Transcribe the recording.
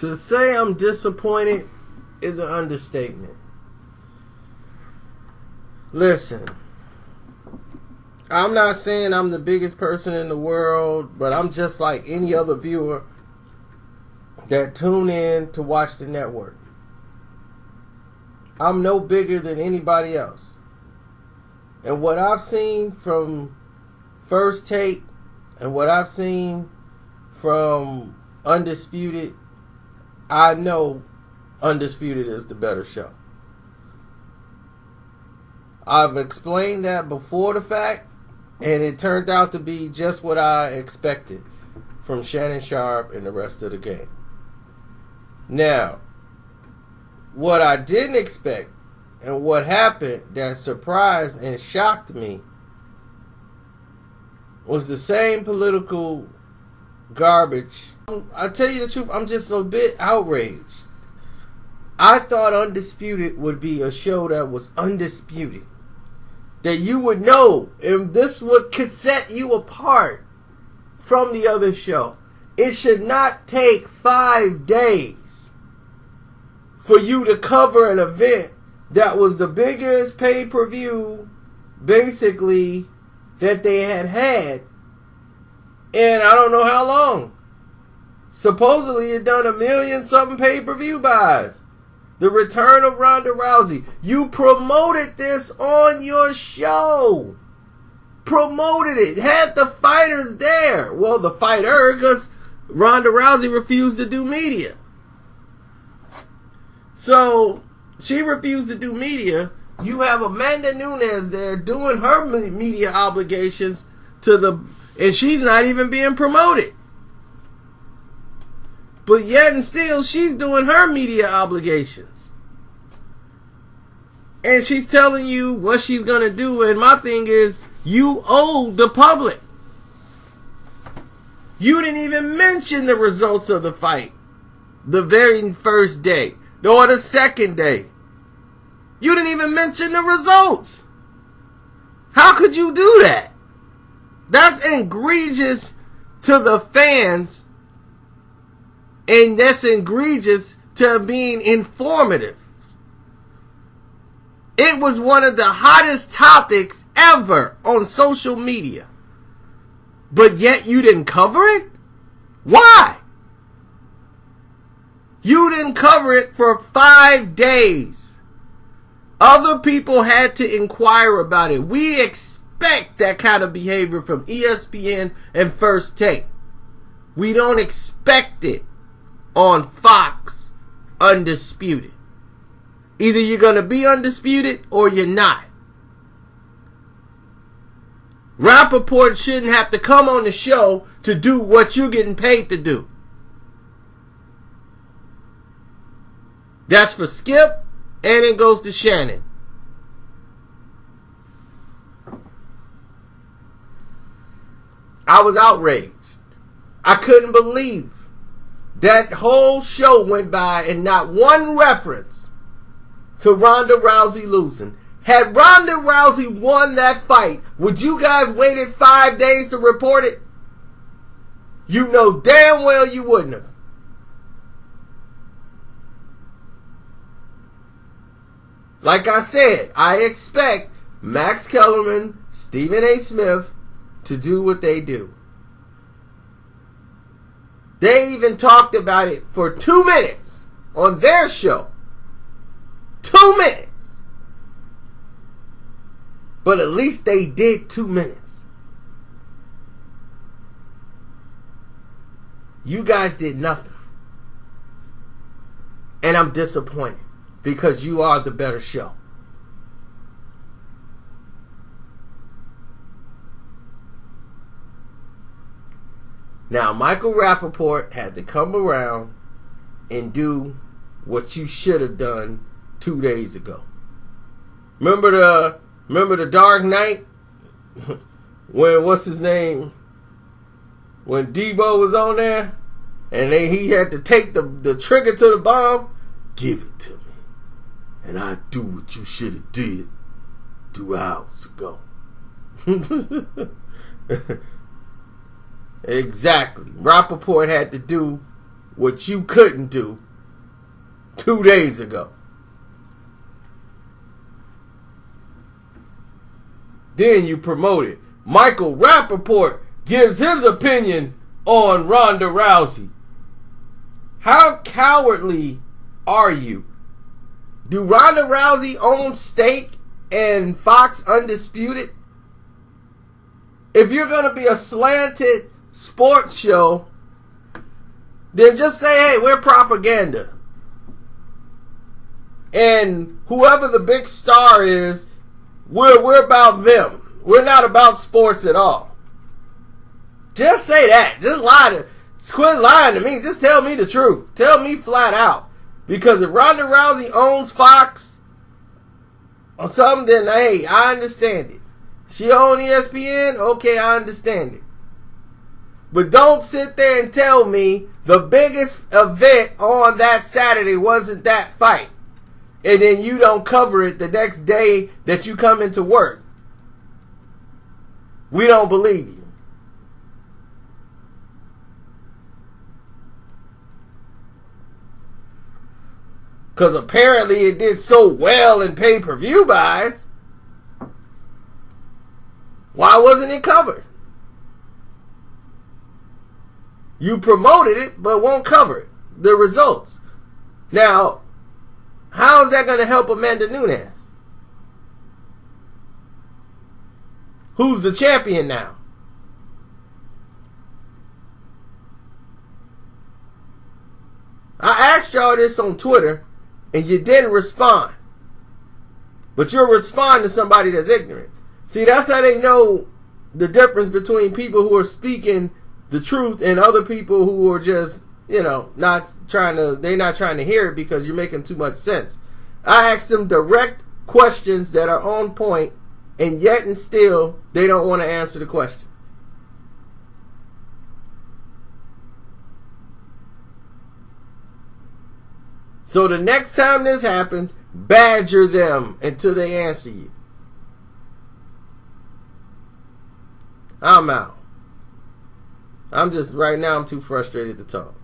To say I'm disappointed is an understatement. Listen, I'm not saying I'm the biggest person in the world, but I'm just like any other viewer that tune in to watch the network. I'm no bigger than anybody else. And what I've seen from First Take and what I've seen from Undisputed, I know Undisputed is the better show. I've explained that before the fact, and it turned out to be just what I expected from Shannon Sharp and the rest of the game. Now, what I didn't expect and what happened that surprised and shocked me was the same political garbage. I tell you the truth, I'm just a bit outraged. I thought Undisputed would be a show that was undisputed. That you would know, and this could set you apart from the other show. It should not take 5 days for you to cover an event that was the biggest pay-per-view, basically, that they had in I don't know how long. Supposedly it done 1 million something pay-per-view buys. The return of Ronda Rousey. You promoted this on your show. Promoted it. Had the fighters there. Well, the fighter, because Ronda Rousey refused to do media. So, she refused to do media. You have Amanda Nunes there doing her media obligations and she's not even being promoted. But yet and still, she's doing her media obligations. And she's telling you what she's going to do. And my thing is, you owe the public. You didn't even mention the results of the fight the very first day or the second day. You didn't even mention the results. How could you do that? That's egregious to the fans. And that's egregious to being informative. It was one of the hottest topics ever on social media. But yet you didn't cover it? Why? You didn't cover it for 5 days. Other people had to inquire about it. We expect that kind of behavior from ESPN and First Take. We don't expect it on Fox Undisputed. Either you're going to be undisputed or you're not. Rappaport shouldn't have to come on the show to do what you're getting paid to do. That's for Skip, and it goes to Shannon. I was outraged. I couldn't believe that whole show went by and not one reference to Ronda Rousey losing. Had Ronda Rousey won that fight, would you guys waited 5 days to report it? You know damn well you wouldn't have. Like I said, I expect Max Kellerman, Stephen A. Smith to do what they do. They even talked about it for 2 minutes on their show. 2 minutes. But at least they did 2 minutes. You guys did nothing. And I'm disappointed because you are the better show. Now, Michael Rappaport had to come around and do what you should have done 2 days ago. Remember the Dark Knight? When, what's his name? When Debo was on there and he had to take the trigger to the bomb. Give it to me. And I do what you should have did 2 hours ago. Exactly. Rappaport had to do what you couldn't do 2 days ago. Then you promote it. Michael Rappaport gives his opinion on Ronda Rousey. How cowardly are you? Do Ronda Rousey own stake in Fox Undisputed? If you're going to be a slanted sports show, then just say, hey, we're propaganda. And whoever the big star is, we're about them. We're not about sports at all. Just say that. Just quit lying to me. Just tell me the truth. Tell me flat out. Because if Ronda Rousey owns Fox or something, then hey, I understand it. She owns ESPN, okay, I understand it. But don't sit there and tell me the biggest event on that Saturday wasn't that fight. And then you don't cover it the next day that you come into work. We don't believe you. Because apparently it did so well in pay-per-view buys. Why wasn't it covered? You promoted it, but won't cover it. The results. Now, how is that going to help Amanda Nunes? Who's the champion now? I asked y'all this on Twitter, and you didn't respond. But you'll respond to somebody that's ignorant. See, that's how they know the difference between people who are speaking the truth and other people who are just, they're not trying to hear it because you're making too much sense. I asked them direct questions that are on point, and yet and still they don't want to answer the question. So the next time this happens, badger them until they answer you. I'm out. Right now I'm too frustrated to talk.